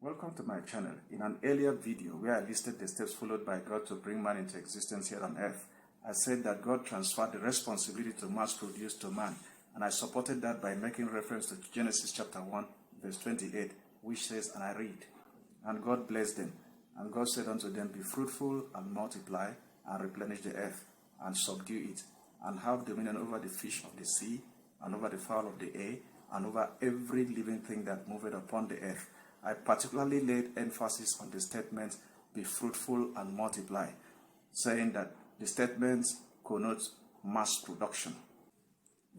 Welcome to my channel. In an earlier video where I listed the steps followed by God to bring man into existence here on earth, I said that God transferred the responsibility to mass produce to man, and I supported that by making reference to Genesis chapter 1 verse 28, which says, and I read, "And God blessed them, and God said unto them, Be fruitful and multiply, and replenish the earth, and subdue it, and have dominion over the fish of the sea, and over the fowl of the air, and over every living thing that moveth upon the earth." I particularly laid emphasis on the statement, "Be fruitful and multiply," saying that the statement connotes mass production.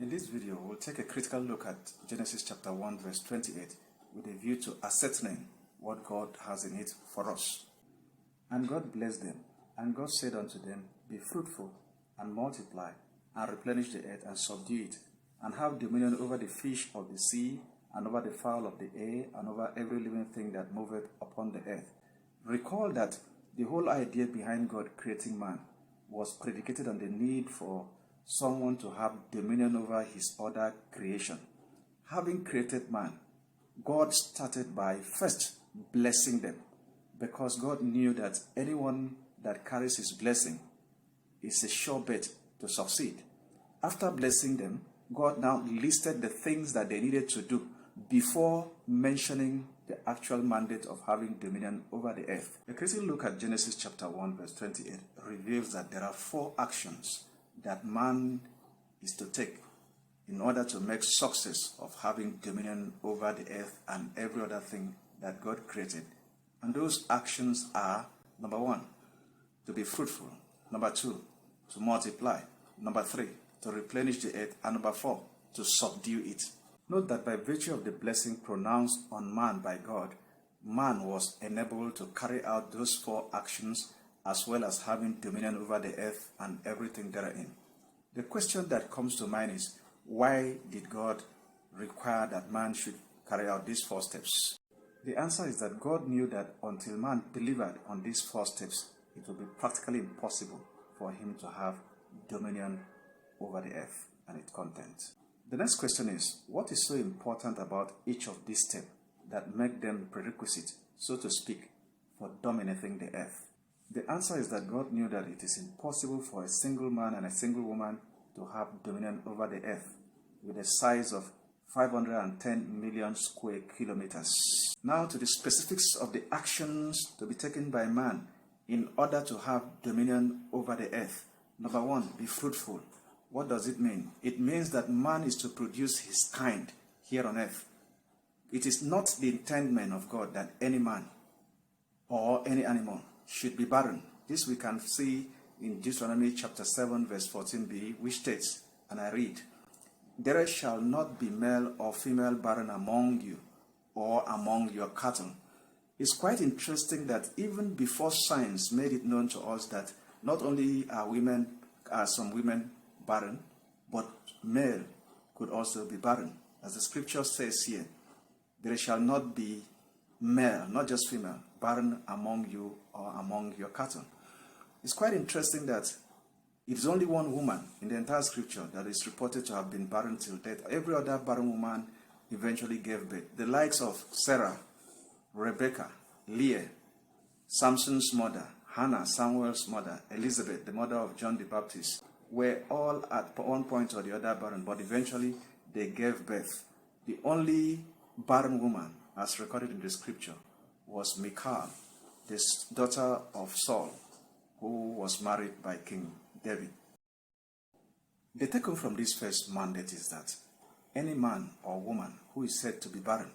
In this video, we'll take a critical look at Genesis chapter 1 verse 28 with a view to ascertaining what God has in it for us. "And God blessed them, and God said unto them, Be fruitful and multiply, and replenish the earth, and subdue it, and have dominion over the fish of the sea, and over the fowl of the air, and over every living thing that moveth upon the earth." Recall that the whole idea behind God creating man was predicated on the need for someone to have dominion over his other creation. Having created man, God started by first blessing them, because God knew that anyone that carries his blessing is a sure bet to succeed. After blessing them, God now listed the things that they needed to do before mentioning the actual mandate of having dominion over the earth. A critical look at Genesis chapter 1 verse 28 reveals that there are 4 actions that man is to take in order to make success of having dominion over the earth and every other thing that God created. And those actions are, number 1, to be fruitful; number 2, to multiply; number 3, to replenish the earth; and number 4, to subdue it. Note that by virtue of the blessing pronounced on man by God, man was enabled to carry out those 4 actions as well as having dominion over the earth and everything therein. The question that comes to mind is, why did God require that man should carry out these 4 steps? The answer is that God knew that until man delivered on these 4 steps, it would be practically impossible for him to have dominion over the earth and its content. The next question is, what is so important about each of these steps that make them prerequisite, so to speak, for dominating the earth? The answer is that God knew that it is impossible for a single man and a single woman to have dominion over the earth with a size of 510 million square kilometers. Now to the specifics of the actions to be taken by man in order to have dominion over the earth. Number 1, be fruitful. What does it mean? It means that man is to produce his kind here on earth. It is not the intendment of God that any man or any animal should be barren. This we can see in Deuteronomy chapter 7 verse 14b, which states, and I read, "There shall not be male or female barren among you or among your cattle." It's quite interesting that even before science made it known to us that not only are some women barren, but male could also be barren. As the scripture says here, "There shall not be male," not just female, "barren among you or among your cattle." It's quite interesting that it is only one woman in the entire scripture that is reported to have been barren till death. Every other barren woman eventually gave birth. The likes of Sarah, Rebecca, Leah, Samson's mother, Hannah, Samuel's mother, Elizabeth, the mother of John the Baptist, were all at one point or the other barren, but eventually they gave birth. The only barren woman, as recorded in the scripture, was Michal, the daughter of Saul, who was married by King David. The take-home from this first mandate is that any man or woman who is said to be barren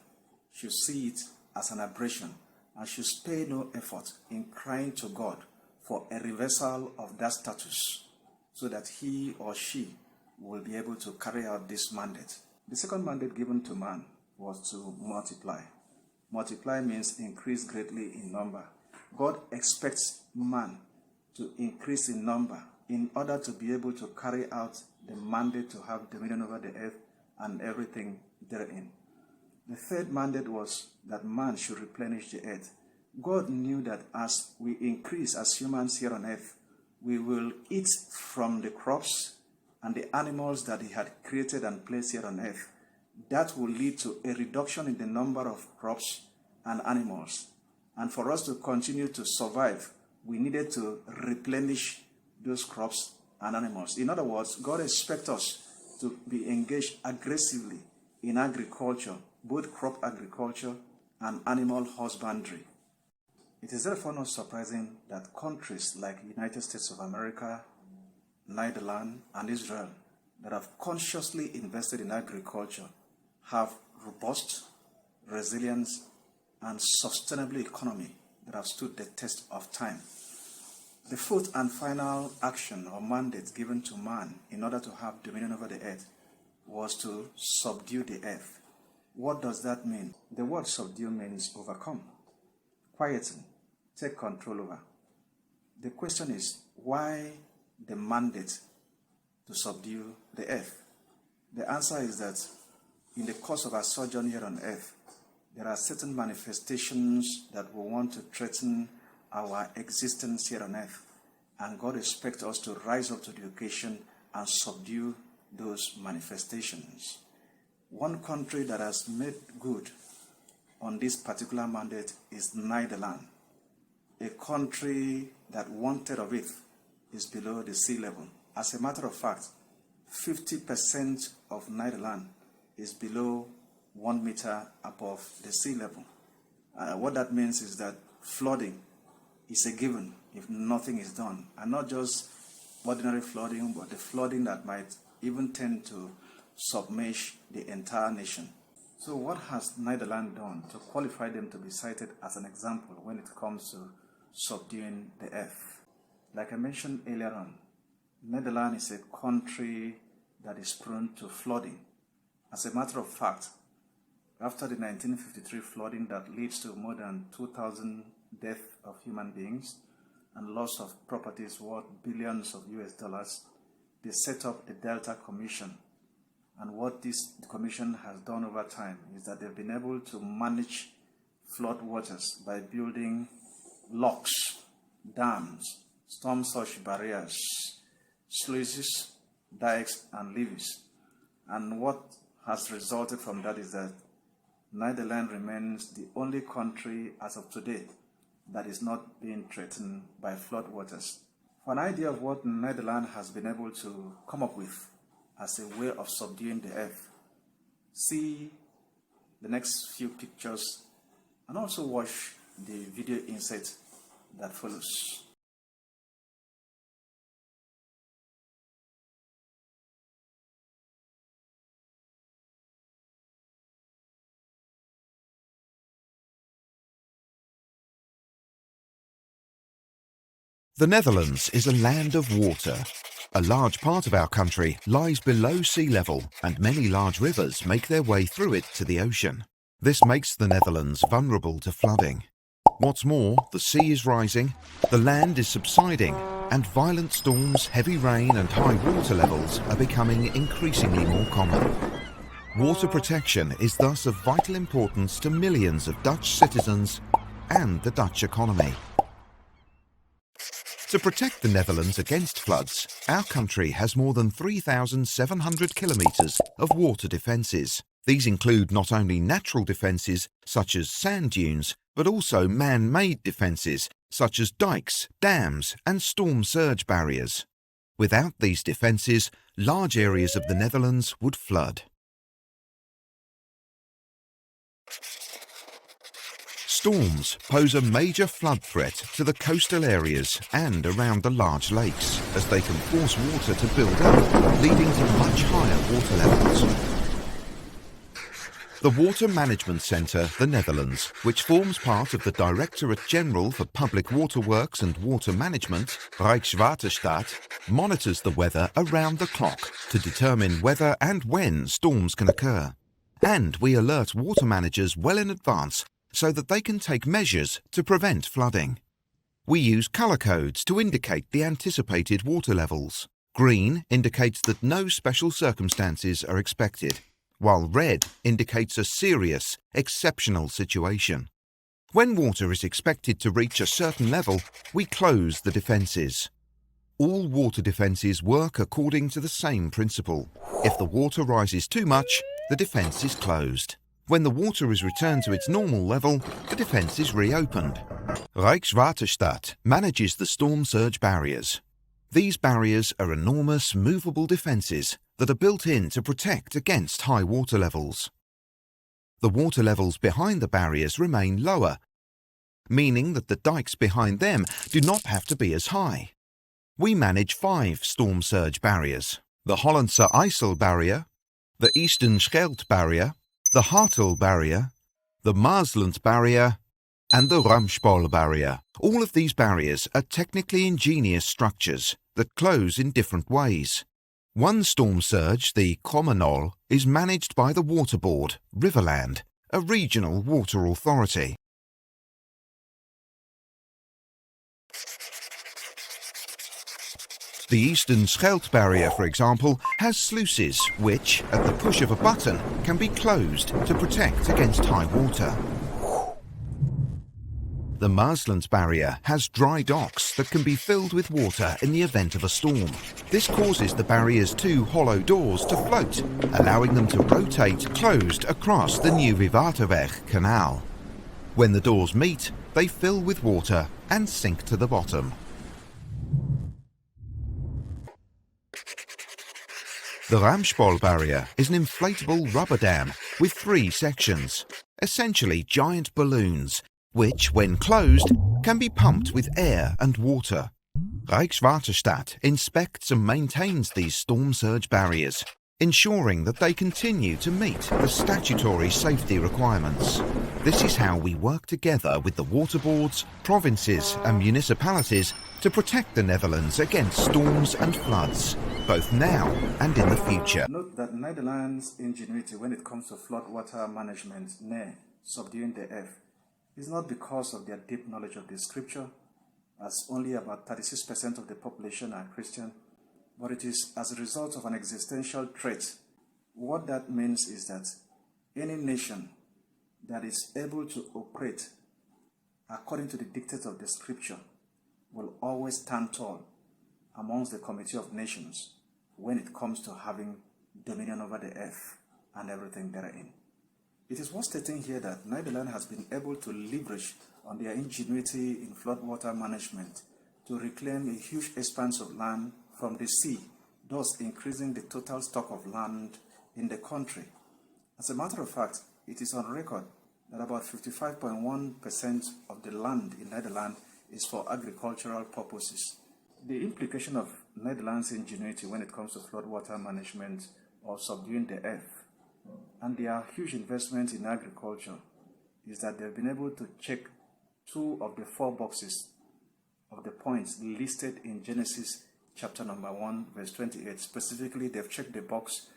should see it as an aberration and should spare no effort in crying to God for a reversal of that status, so that he or she will be able to carry out this mandate. The second mandate given to man was to multiply. Multiply means increase greatly in number. God expects man to increase in number in order to be able to carry out the mandate to have dominion over the earth and everything therein. The third mandate was that man should replenish the earth. God knew that as we increase as humans here on earth, we will eat from the crops and the animals that he had created and placed here on earth. That will lead to a reduction in the number of crops and animals. And for us to continue to survive, we needed to replenish those crops and animals. In other words, God expects us to be engaged aggressively in agriculture, both crop agriculture and animal husbandry. It is therefore not surprising that countries like the United States of America, Netherlands, and Israel that have consciously invested in agriculture have robust, resilient, and sustainable economy that have stood the test of time. The fourth and final action or mandate given to man in order to have dominion over the earth was to subdue the earth. What does that mean? The word subdue means overcome, quieten, take control over. The question is, why the mandate to subdue the earth? The answer is that in the course of our sojourn here on earth, there are certain manifestations that will want to threaten our existence here on earth. And God expects us to rise up to the occasion and subdue those manifestations. One country that has made good on this particular mandate is Netherlands. A country that 1/3 of it is below the sea level. As a matter of fact, 50% of Netherlands is below 1 meter above the sea level. What that means is that flooding is a given if nothing is done. And not just ordinary flooding, but the flooding that might even tend to submerge the entire nation. So what has Netherlands done to qualify them to be cited as an example when it comes to subduing the earth? Like I mentioned earlier on, Netherlands is a country that is prone to flooding. As a matter of fact, after the 1953 flooding that leads to more than 2,000 deaths of human beings and loss of properties worth billions of US dollars, they set up the Delta Commission. And what this commission has done over time is that they've been able to manage flood waters by building locks, dams, storm surge barriers, sluices, dikes, and levees. And what has resulted from that is that Netherlands remains the only country as of today that is not being threatened by flood waters. For an idea of what Netherlands has been able to come up with as a way of subduing the earth, see the next few pictures and also watch the video insert that follows. The Netherlands is a land of water. A large part of our country lies below sea level, and many large rivers make their way through it to the ocean. This makes the Netherlands vulnerable to flooding. What's more, the sea is rising, the land is subsiding, and violent storms, heavy rain and high water levels are becoming increasingly more common. Water protection is thus of vital importance to millions of Dutch citizens and the Dutch economy. To protect the Netherlands against floods, our country has more than 3,700 kilometres of water defences. These include not only natural defences such as sand dunes, but also man-made defences such as dikes, dams and storm surge barriers. Without these defences, large areas of the Netherlands would flood. Storms pose a major flood threat to the coastal areas and around the large lakes, as they can force water to build up, leading to much higher water levels. The Water Management Centre, the Netherlands, which forms part of the Directorate General for Public Water Works and Water Management, Rijkswaterstaat, monitors the weather around the clock to determine whether and when storms can occur. And we alert water managers well in advance so that they can take measures to prevent flooding. We use colour codes to indicate the anticipated water levels. Green indicates that no special circumstances are expected, while red indicates a serious, exceptional situation. When water is expected to reach a certain level, we close the defences. All water defences work according to the same principle. If the water rises too much, the defence is closed. When the water is returned to its normal level, the defence is reopened. Rijkswaterstaat manages the storm surge barriers. These barriers are enormous movable defences that are built in to protect against high water levels. The water levels behind the barriers remain lower, meaning that the dikes behind them do not have to be as high. We manage 5 storm surge barriers: the Hollandse IJssel barrier, the Eastern Scheldt barrier, the Hartel barrier, the Maasland barrier, and the Ramspol barrier. All of these barriers are technically ingenious structures that close in different ways. One storm surge, the Communal, is managed by the Water Board, Riverland, a regional water authority. The Eastern Scheldt barrier, for example, has sluices which, at the push of a button, can be closed to protect against high water. The Maasland barrier has dry docks that can be filled with water in the event of a storm. This causes the barrier's 2 hollow doors to float, allowing them to rotate closed across the Nieuwe Waterweg canal. When the doors meet, they fill with water and sink to the bottom. The Ramspol barrier is an inflatable rubber dam with 3 sections, essentially giant balloons, which, when closed, can be pumped with air and water. Rijkswaterstaat inspects and maintains these storm surge barriers, ensuring that they continue to meet the statutory safety requirements. This is how we work together with the water boards, provinces and municipalities to protect the Netherlands against storms and floods, both now and in the future. Note that Netherlands' ingenuity when it comes to floodwater management, subduing the earth, is not because of their deep knowledge of the scripture, as only about 36% of the population are Christian, but it is as a result of an existential threat. What that means is that any nation that is able to operate according to the dictates of the scripture will always stand tall amongst the community of nations when it comes to having dominion over the earth and everything therein. It is worth stating here that Netherlands has been able to leverage on their ingenuity in floodwater management to reclaim a huge expanse of land from the sea, thus increasing the total stock of land in the country. As a matter of fact, it is on record that about 55.1% of the land in Netherlands is for agricultural purposes. The implication of Netherlands' ingenuity when it comes to floodwater management or subduing the earth and their huge investment in agriculture is that they've been able to check 2 of the 4 boxes of the points listed in Genesis chapter number 1 verse 28. Specifically, they've checked the box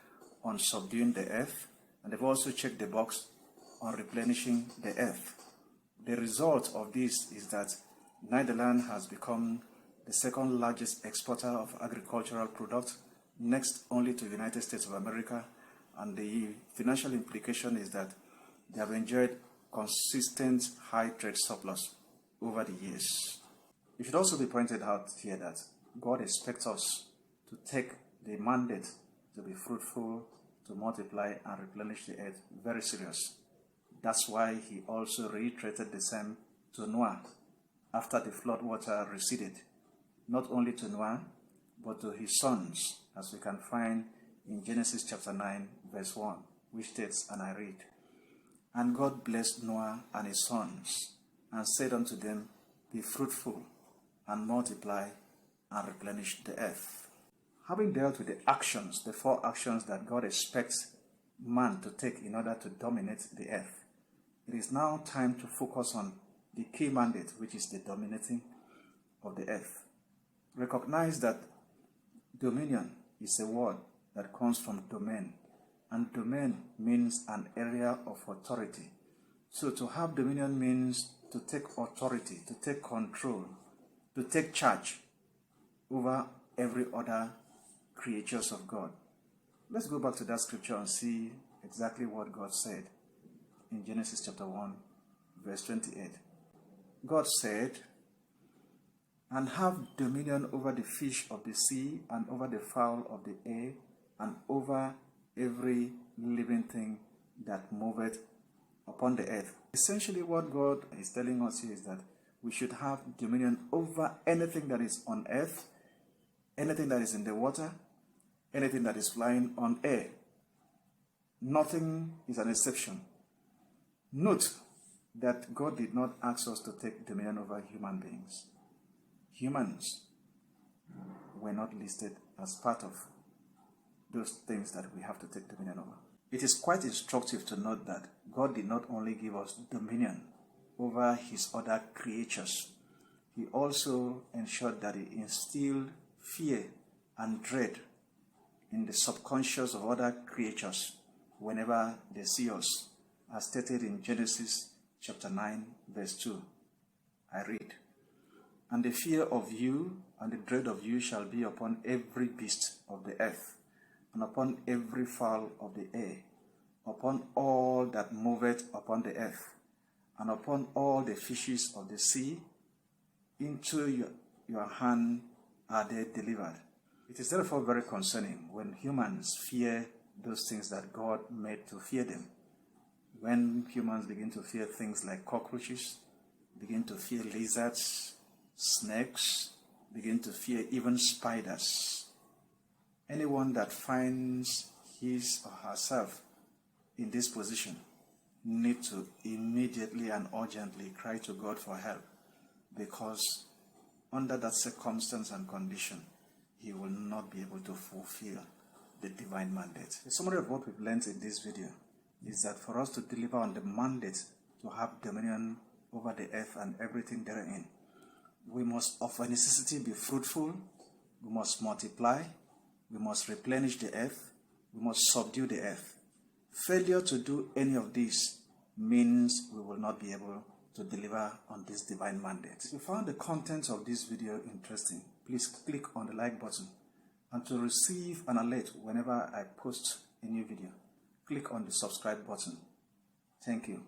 on subduing the earth, and they've also checked the box on replenishing the earth. The result of this is that Netherlands has become the second largest exporter of agricultural products, next only to the United States of America, and the financial implication is that they have enjoyed consistent high trade surplus over the years. It should also be pointed out here that God expects us to take the mandate to be fruitful, to multiply and replenish the earth very serious. That's why he also reiterated the same to Noah after the flood water receded. Not only to Noah, but to his sons, as we can find in Genesis chapter 9, verse 1, which states, and I read, "And God blessed Noah and his sons, and said unto them, Be fruitful, and multiply, and replenish the earth." Having dealt with the actions, the 4 actions that God expects man to take in order to dominate the earth, it is now time to focus on the key mandate, which is the dominating of the earth. Recognize that dominion is a word that comes from domain, and domain means an area of authority. So to have dominion means to take authority, to take control, to take charge over every other creatures of God. Let's go back to that scripture and see exactly what God said in Genesis chapter 1, verse 28. God said, "And have dominion over the fish of the sea, and over the fowl of the air, and over every living thing that moveth upon the earth. Essentially, what God is telling us here is that we should have dominion over anything that is on earth, anything that is in the water, anything that is flying on air. Nothing is an exception. Note that God did not ask us to take dominion over human beings. Humans were not listed as part of those things that we have to take dominion over. It is quite instructive to note that God did not only give us dominion over his other creatures, he also ensured that he instilled fear and dread in the subconscious of other creatures whenever they see us, as stated in Genesis chapter 9, verse 2. I read, "And the fear of you and the dread of you shall be upon every beast of the earth, and upon every fowl of the air, upon all that moveth upon the earth, and upon all the fishes of the sea. Into your hand are they delivered." It is therefore very concerning when humans fear those things that God made to fear them. When humans begin to fear things like cockroaches, begin to fear lizards, snakes, begin to fear even spiders. Anyone that finds his or herself in this position need to immediately and urgently cry to God for help, because under that circumstance and condition, he will not be able to fulfill the divine mandate. The summary of what we've learned in this video is that for us to deliver on the mandate to have dominion over the earth and everything therein, we must of a necessity be fruitful, we must multiply, we must replenish the earth, we must subdue the earth. Failure to do any of these means we will not be able to deliver on this divine mandate. If you found the contents of this video interesting, please click on the like button, and to receive an alert whenever I post a new video, click on the subscribe button. Thank you.